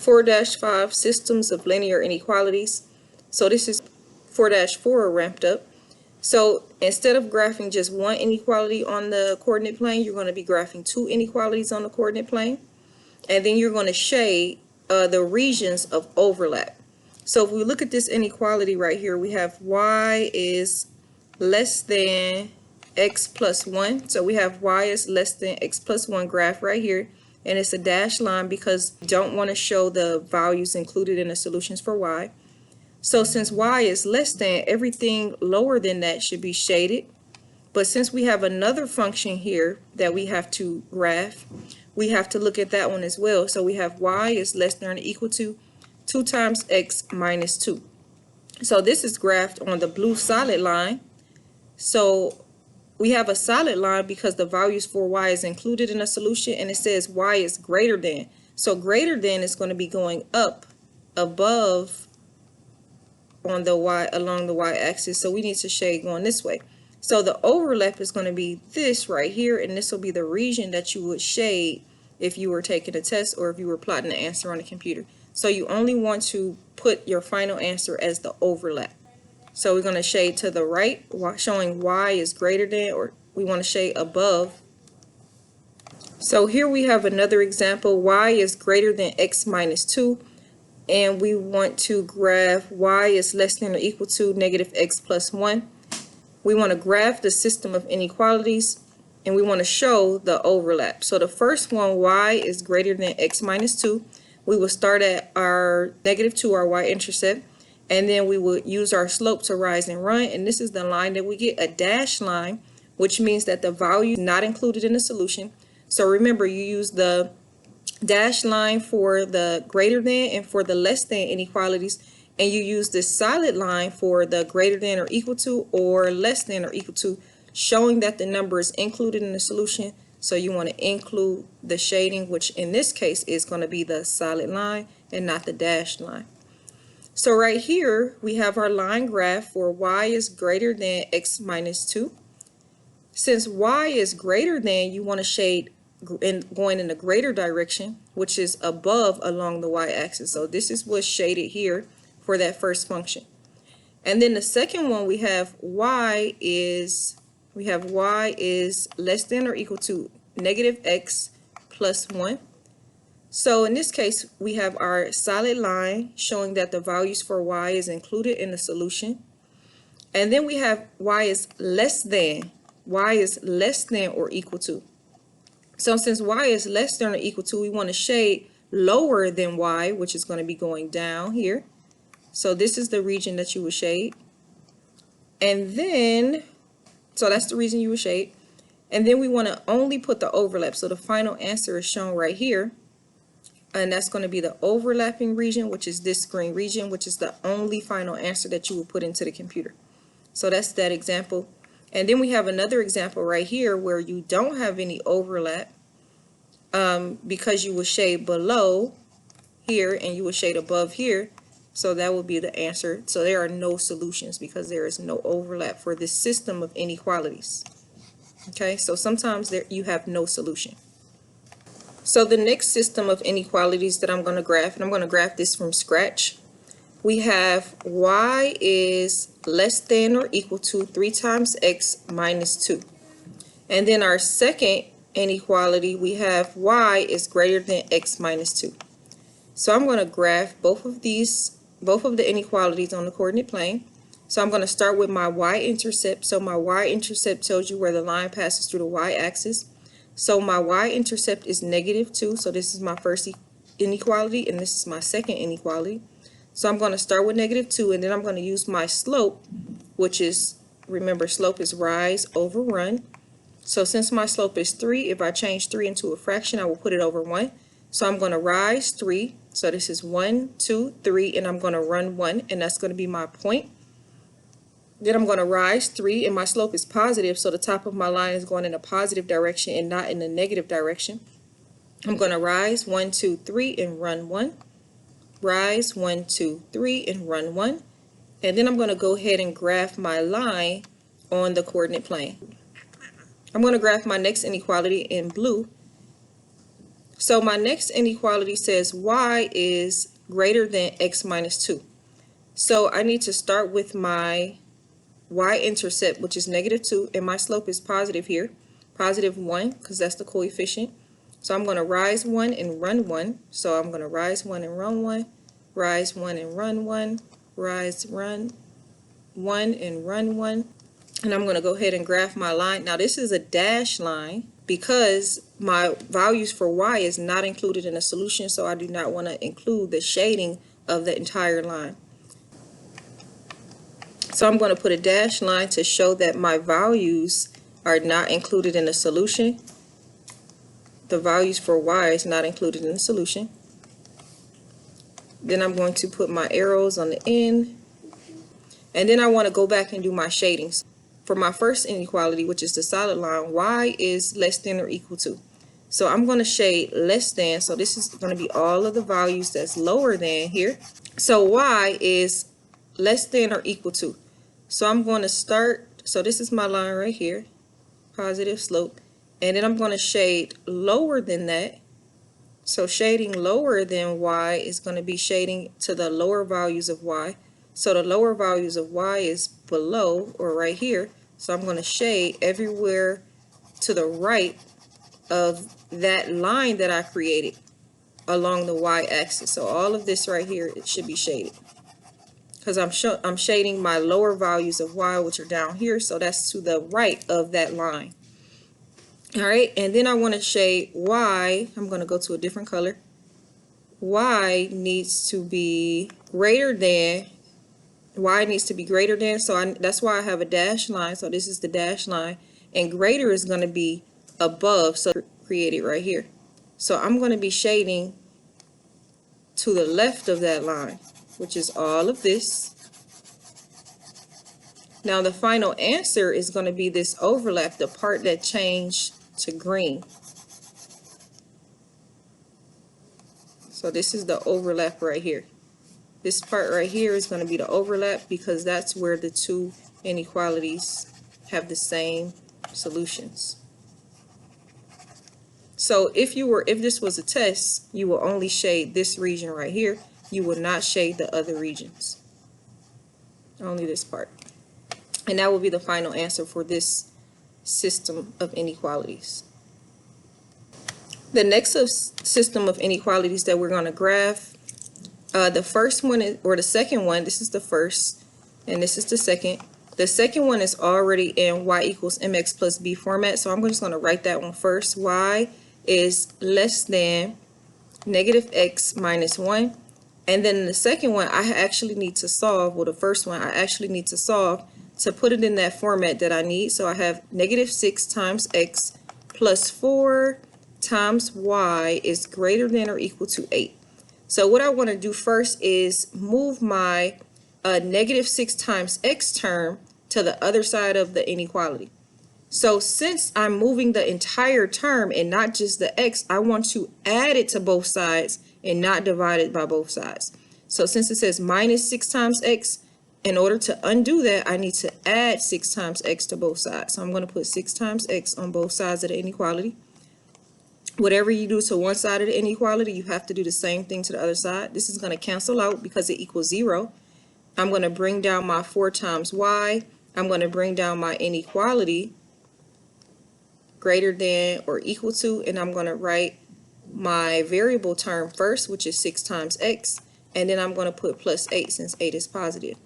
4-5 Systems of Linear Inequalities. So this is 4-4 ramped up. So instead of graphing just one inequality on the coordinate plane, you're going to be graphing two inequalities on the coordinate plane. And then you're going to shade the regions of overlap. So if we look at this inequality right here, we have y is less than x plus 1. So we have y is less than x plus 1 graph right here. And it's a dashed line because we don't want to show the values included in the solutions for y. So since y is less than, everything lower than that should be shaded. But since we have another function here that we have to graph, we have to look at that one as well. So we have y is less than or equal to 2 times x minus 2. So this is graphed on the blue solid line. So we have a solid line because the values for y is included in a solution, and it says y is greater than. So greater than is going to be going up above on the y, along the y-axis. So we need to shade going this way. So the overlap is going to be this right here, and this will be the region that you would shade if you were taking a test or if you were plotting the answer on a computer. So you only want to put your final answer as the overlap. So we're going to shade to the right, showing y is greater than, or we want to shade above. So here we have another example. Y is greater than x minus 2. And we want to graph y is less than or equal to negative x plus 1. We want to graph the system of inequalities, and we want to show the overlap. So the first one, y is greater than x minus 2. We will start at our negative 2, our y-intercept, and then we will use our slope to rise and run. And this is the line that we get, a dashed line, which means that the value is not included in the solution. So remember, you use the dashed line for the greater than and for the less than inequalities, and you use this solid line for the greater than or equal to or less than or equal to, showing that the number is included in the solution. So you want to include the shading, which in this case is going to be the solid line and not the dashed line. So right here we have our line graph for y is greater than x minus 2. Since y is greater than, you want to shade going in the greater direction, which is above along the y-axis. So this is what's shaded here for that first function. And then the second one, we have y is less than or equal to negative x plus 1. So in this case, we have our solid line showing that the values for y is included in the solution. And then we have y is less than or equal to. So since y is less than or equal to, we want to shade lower than y, which is going to be going down here. So this is the region that you would shade. And then, so that's the reason you would shade. And then we want to only put the overlap. So the final answer is shown right here. And that's going to be the overlapping region, which is this green region, which is the only final answer that you will put into the computer. So that's that example. And then we have another example right here where you don't have any overlap because you will shade below here and you will shade above here. So that will be the answer. So there are no solutions because there is no overlap for this system of inequalities. Okay, so sometimes there you have no solution. So the next system of inequalities that I'm going to graph, and I'm going to graph this from scratch, we have y is less than or equal to 3 times x minus 2. And then our second inequality, we have y is greater than x minus 2. So I'm going to graph both of the inequalities on the coordinate plane. So I'm going to start with my y-intercept. So my y-intercept tells you where the line passes through the y-axis. So my y-intercept is negative 2. So this is my first inequality, and this is my second inequality. So I'm going to start with negative 2, and then I'm going to use my slope, which is, remember, slope is rise over run. So since my slope is 3, if I change 3 into a fraction, I will put it over 1. So I'm going to rise 3. So this is 1, 2, 3, and I'm going to run 1, and that's going to be my point. Then I'm going to rise 3, and my slope is positive, so the top of my line is going in a positive direction and not in a negative direction. I'm going to rise 1, 2, 3, and run 1. Rise 1, 2, 3, and run 1. And then I'm going to go ahead and graph my line on the coordinate plane. I'm going to graph my next inequality in blue. So my next inequality says y is greater than x minus 2. So I need to start with my y-intercept, which is -2, and my slope is positive here, positive 1, because that's the coefficient. So I'm going to rise 1 and run 1. So I'm going to rise 1 and run 1, rise 1 and run 1, rise, run 1 and run 1. And I'm going to go ahead and graph my line. Now this is a dash line because my values for y is not included in the solution, so I do not want to include the shading of the entire line. So I'm going to put a dash line to show that my values are not included in the solution. The values for y is not included in the solution. Then I'm going to put my arrows on the end. And then I want to go back and do my shadings. For my first inequality, which is the solid line, y is less than or equal to. So I'm going to shade less than. So this is going to be all of the values that's lower than here. So y is less than or equal to. So I'm going to start, so this is my line right here, positive slope, and then I'm going to shade lower than that. So shading lower than y is going to be shading to the lower values of y. So the lower values of y is below or right here. So I'm going to shade everywhere to the right of that line that I created along the y-axis. So all of this right here, it should be shaded, because I'm shading my lower values of y, which are down here, so that's to the right of that line. All right, and then I want to shade y. I'm going to go to a different color. Y needs to be greater than. Y needs to be greater than, so that's why I have a dash line. So this is the dash line, and greater is going to be above, so created right here. So I'm going to be shading to the left of that line, which is all of this. Now the final answer is going to be this overlap, the part that changed to green. So this is the overlap right here. This part right here is going to be the overlap, because that's where the two inequalities have the same solutions. So if this was a test, you will only shade this region right here. You will not shade the other regions. Only this part. And that will be the final answer for this system of inequalities. The next system of inequalities that we're going to graph, the first one is, or the second one, this is the first, and this is the second. The second one is already in y equals mx plus b format, so I'm just going to write that one first. Y is less than -x minus 1. And then the second one, I actually need to solve, well, the first one, I actually need to solve to put it in that format that I need. So I have -6 times x plus 4 times y is greater than or equal to 8. So what I want to do first is move my -6 times x term to the other side of the inequality. So since I'm moving the entire term and not just the x, I want to add it to both sides and not divide it by both sides. So since it says -6 times x, in order to undo that, I need to add 6 times x to both sides. So I'm going to put 6 times x on both sides of the inequality. Whatever you do to one side of the inequality, you have to do the same thing to the other side. This is going to cancel out because it equals 0. I'm going to bring down my 4 times y. I'm going to bring down my inequality greater than or equal to, and I'm going to write my variable term first, which is 6 times x, and then I'm going to put plus 8 since 8 is positive.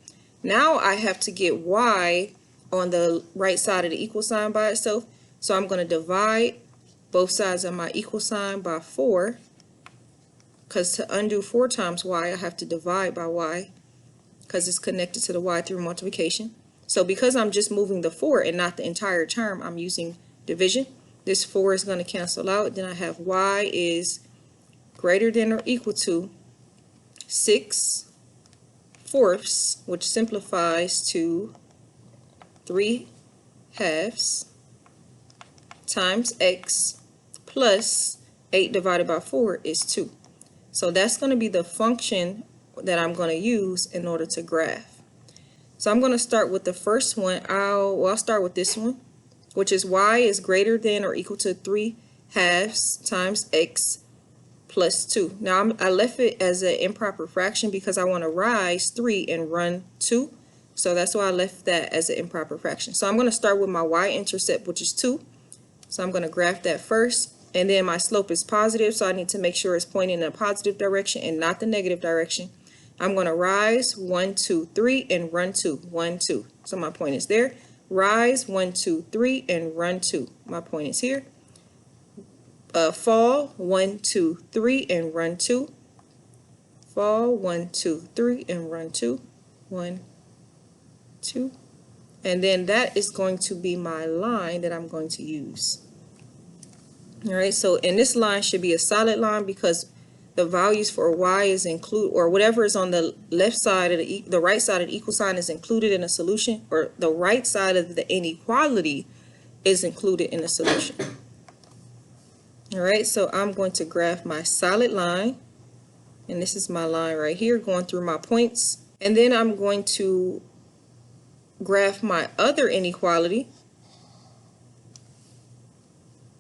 Now I have to get y on the right side of the equal sign by itself, so I'm going to divide both sides of my equal sign by 4, because to undo 4 times y, I have to divide by y, because it's connected to the y through multiplication. So because I'm just moving the 4 and not the entire term, I'm using division. This 4 is going to cancel out. Then I have y is greater than or equal to 6/4, which simplifies to 3/2 times x plus 8 divided by 4 is 2. So that's going to be the function that I'm going to use in order to graph. So I'm going to start with the first one. I'll start with this one, which is y is greater than or equal to 3/2 times x plus 2. Now I left it as an improper fraction because I want to rise 3 and run 2. So that's why I left that as an improper fraction. So I'm going to start with my y-intercept, which is 2. So I'm going to graph that first. And then my slope is positive, so I need to make sure it's pointing in a positive direction and not the negative direction. I'm going to rise 1, 2, 3 and run 2. 1, 2. So my point is there. Rise 1, 2, 3 and run 2. My point is here. Fall 1, 2, 3 and run 2. Fall 1, 2, 3 and run 2. 1, 2. And then that is going to be my line that I'm going to use. All right, so and this line should be a solid line because the values for y is included, or whatever is on the left side of the right side of the equal sign is included in a solution, or the right side of the inequality is included in the solution. All right, so I'm going to graph my solid line, and this is my line right here going through my points, and then I'm going to graph my other inequality.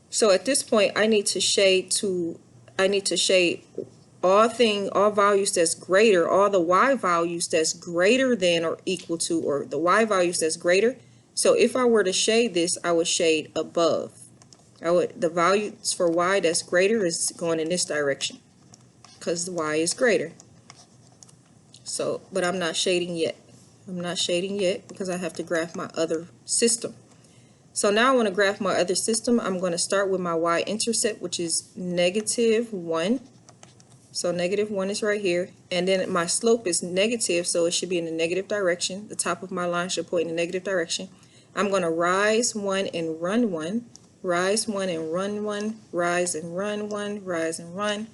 So at this point I need to shade all values that's greater, all the y values that's greater than or equal to, or the y values that's greater. So if I were to shade this, I would shade above. The values for y that's greater is going in this direction because y is greater. So, but I'm not shading yet. I'm not shading yet because I have to graph my other system. So now I want to graph my other system. I'm going to start with my y-intercept, which is -1. So -1 is right here. And then my slope is negative, so it should be in the negative direction. The top of my line should point in the negative direction. I'm going to rise 1 and run 1. Rise 1 and run 1. Rise and run 1. Rise and run.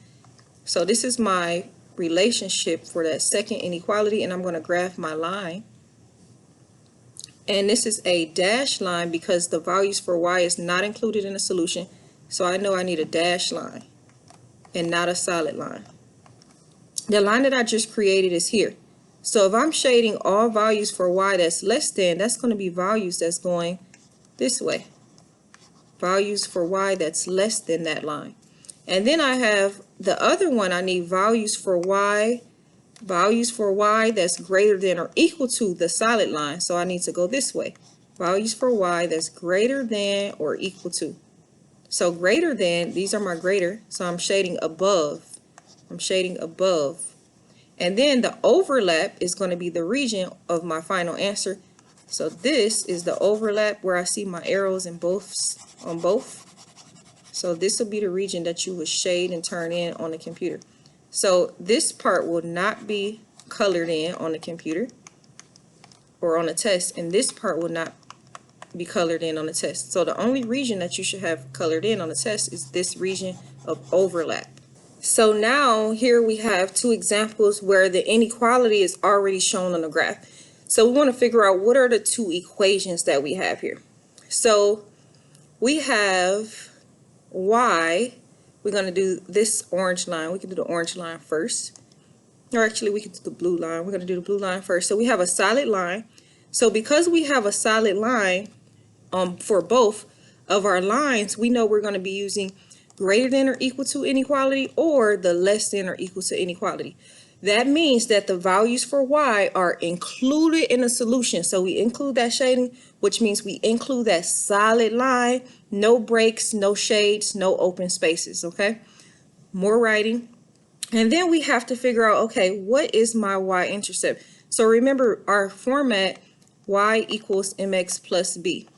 So this is my relationship for that second inequality, and I'm going to graph my line. And this is a dashed line because the values for y is not included in the solution. So I know I need a dashed line and not a solid line. The line that I just created is here. So if I'm shading all values for y that's less than, that's going to be values that's going this way. Values for y that's less than that line. And then I have the other one. I need values for y that's greater than or equal to the solid line. So I need to go this way. Values for y that's greater than or equal to. So greater than, these are my greater, so I'm shading above. I'm shading above. And then the overlap is going to be the region of my final answer. So this is the overlap where I see my arrows on both. So this will be the region that you would shade and turn in on the computer. So this part will not be colored in on the computer or on the test, and this part will not be colored in on the test. So the only region that you should have colored in on the test is this region of overlap. So now here we have two examples where the inequality is already shown on the graph. So we want to figure out what are the two equations that we have here. So we have y. We're going to do this orange line. We can do the orange line first. Or actually, we can do the blue line. We're going to do the blue line first. So we have a solid line. So because we have a solid line for both of our lines, we know we're going to be using greater than or equal to inequality or the less than or equal to inequality. That means that the values for y are included in the solution. So we include that shading, which means we include that solid line, no breaks, no shades, no open spaces, okay? More writing. And then we have to figure out, okay, what is my y-intercept? So remember our format, y equals mx plus b.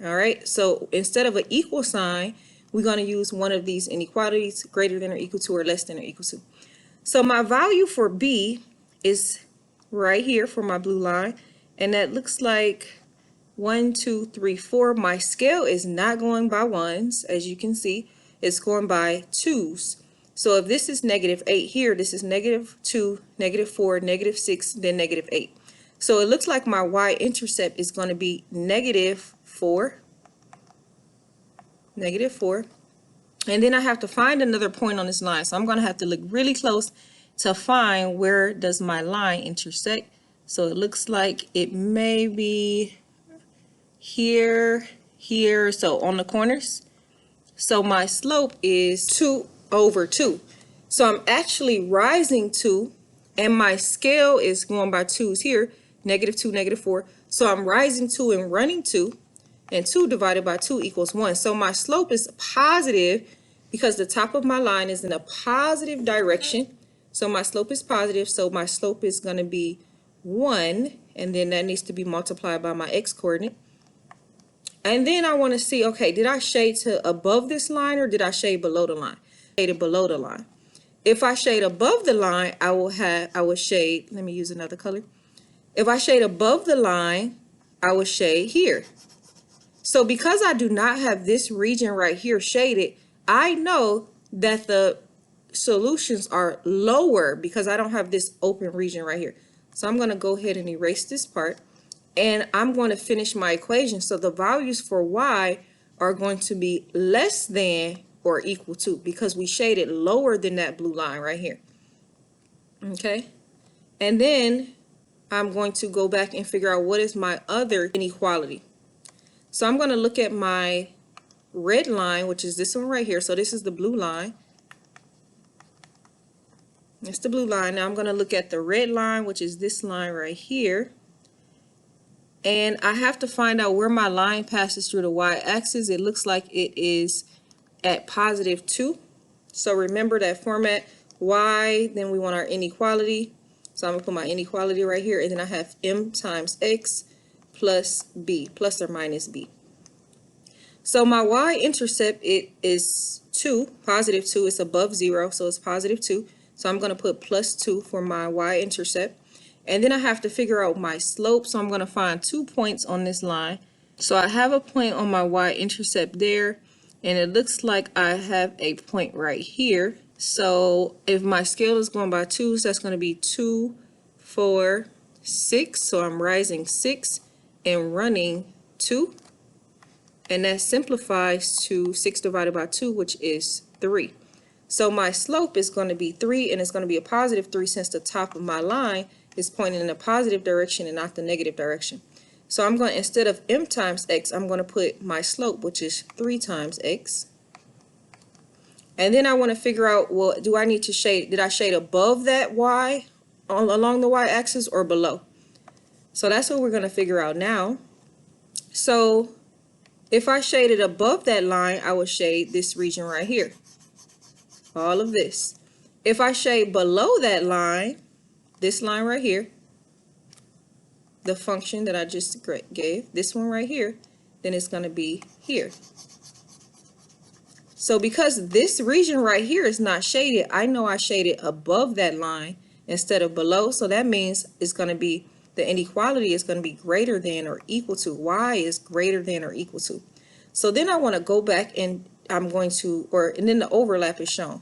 All right, so instead of an equal sign, we're going to use one of these inequalities, greater than or equal to or less than or equal to. So my value for b is right here for my blue line, and that looks like 1, 2, 3, 4. My scale is not going by ones, as you can see. It's going by twos. So if this is -8 here, this is -2, -4, -6, then -8. So it looks like my y-intercept is going to be -4, -4. And then I have to find another point on this line. So I'm going to have to look really close to find where does my line intersect. So it looks like it may be here, so on the corners. So my slope is 2/2. So I'm actually rising 2, and my scale is going by 2's here, -2, -4. So I'm rising 2 and running 2, and 2 divided by 2 equals 1. So my slope is positive because the top of my line is in a positive direction. So my slope is positive, so my slope is going to be 1, and then that needs to be multiplied by my x-coordinate. And then I want to see, okay, did I shade to above this line or did I shade below the line? Shaded below the line. If I shade above the line, I will shade, let me use another color. If I shade above the line, I will shade here. So because I do not have this region right here shaded, I know that the solutions are lower because I don't have this open region right here. So I'm going to go ahead and erase this part, and I'm going to finish my equation. So the values for y are going to be less than or equal to, because we shaded lower than that blue line right here. Okay, and then I'm going to go back and figure out what is my other inequality. So I'm going to look at my red line, which is this one right here. So this is the blue line. That's the blue line. Now I'm going to look at the red line, which is this line right here. And I have to find out where my line passes through the y-axis. It looks like it is at +2. So remember that format, y, then we want our inequality. So I'm going to put my inequality right here, and then I have m times x plus b, plus or minus b. So my y-intercept, it is 2, +2. It's above 0, so it's +2. So I'm going to put +2 for my y-intercept. And then I have to figure out my slope, so I'm going to find 2 points on this line. So I have a point on my y-intercept there, and it looks like I have a point right here. So if my scale is going by 2s, that's going to be 2, 4, 6. So I'm rising 6 and running 2. And that simplifies to 6 divided by 2, which is 3. So my slope is going to be 3, and it's going to be a +3 since the top of my line is pointing in a positive direction and not the negative direction. So I'm going to, instead of m times x, I'm going to put my slope, which is 3 times x. And then I want to figure out, well, do I need to shade, did I shade above that y along the y-axis or below? So that's what we're going to figure out now. So if I shaded above that line, I would shade this region right here, all of this. If I shade below that line, this line right here, the function that I just gave, this one right here, then it's going to be here. So because this region right here is not shaded, I know I shaded above that line instead of below. So that means it's going to be, the inequality is going to be greater than or equal to, y is greater than or equal to. So then I want to go back and I'm going to, and then the overlap is shown.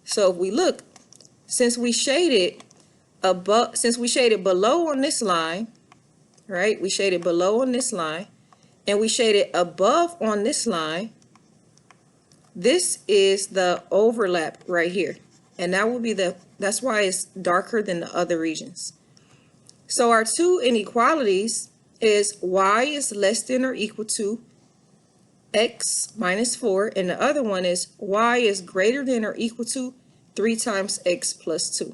So if we look, since we shaded above, since we shaded below on this line, right? We shaded below on this line, and we shaded above on this line. This is the overlap right here, and that will be that's why it's darker than the other regions. So our two inequalities is y is less than or equal to x minus 4, and the other one is y is greater than or equal to 3 times x plus 2.